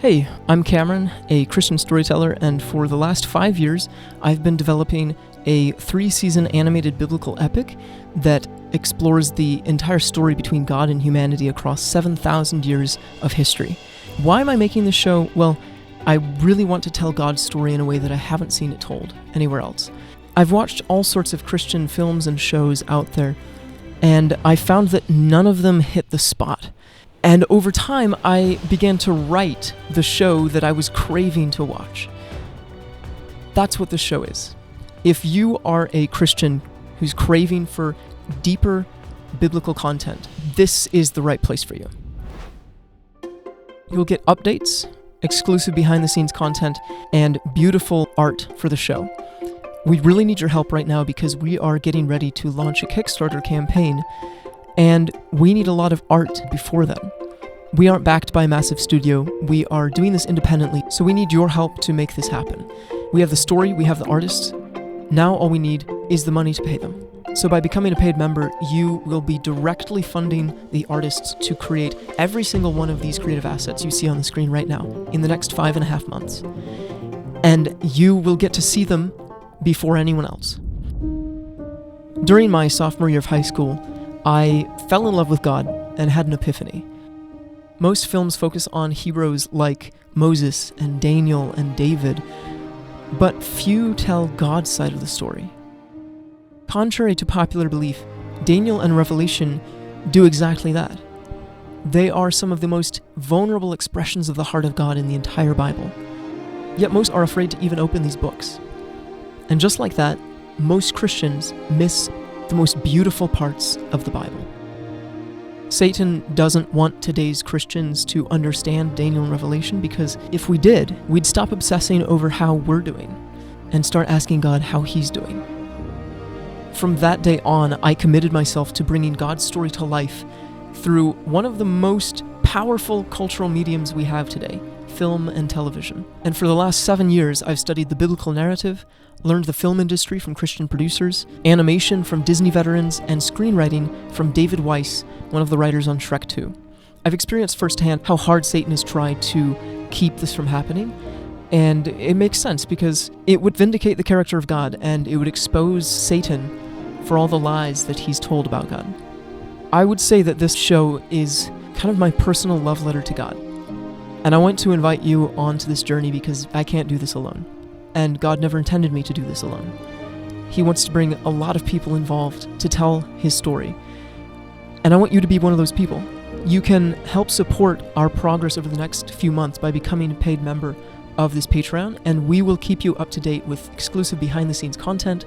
Hey, I'm Cameron, a Christian storyteller, and for the last 5 years, I've been developing a 3-season animated biblical epic that explores the entire story between God and humanity across 7,000 years of history. Why am I making this show? Well, I really want to tell God's story in a way that I haven't seen it told anywhere else. I've watched all sorts of Christian films and shows out there, and I found that none of them hit the spot. And over time, I began to write the show that I was craving to watch. That's what this show is. If you are a Christian who's craving for deeper biblical content, this is the right place for you. You'll get updates, exclusive behind-the-scenes content, and beautiful art for the show. We really need your help right now because we are getting ready to launch a Kickstarter campaign, and we need a lot of art before then. We aren't backed by a massive studio. We are doing this independently, so we need your help to make this happen. We have the story, we have the artists. Now all we need is the money to pay them. So by becoming a paid member, you will be directly funding the artists to create every single one of these creative assets you see on the screen right now in the next 5.5 months. And you will get to see them before anyone else. During my sophomore year of high school, I fell in love with God and had an epiphany. Most films focus on heroes like Moses and Daniel and David, but few tell God's side of the story. Contrary to popular belief, Daniel and Revelation do exactly that. They are some of the most vulnerable expressions of the heart of God in the entire Bible. Yet most are afraid to even open these books. And just like that, most Christians miss the most beautiful parts of the Bible. Satan doesn't want today's Christians to understand Daniel and Revelation because if we did, we'd stop obsessing over how we're doing and start asking God how He's doing. From that day on, I committed myself to bringing God's story to life through one of the most powerful cultural mediums we have today, film and television. And for the last 7 years, I've studied the biblical narrative, learned the film industry from Christian producers, animation from Disney veterans, and screenwriting from David Weiss, one of the writers on Shrek 2. I've experienced firsthand how hard Satan has tried to keep this from happening, and it makes sense because it would vindicate the character of God and it would expose Satan for all the lies that he's told about God. I would say that this show is kind of my personal love letter to God. And I want to invite you onto this journey because I can't do this alone. And God never intended me to do this alone. He wants to bring a lot of people involved to tell His story. And I want you to be one of those people. You can help support our progress over the next few months by becoming a paid member of this Patreon, and we will keep you up to date with exclusive behind-the-scenes content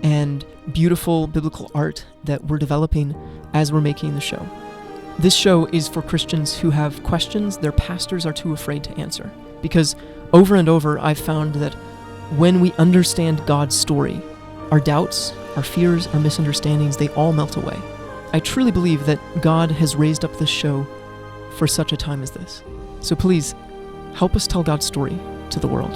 and beautiful biblical art that we're developing as we're making the show. This show is for Christians who have questions their pastors are too afraid to answer. Because over and over, I've found that when we understand God's story, our doubts, our fears, our misunderstandings, they all melt away. I truly believe that God has raised up this show for such a time as this. So please, help us tell God's story to the world.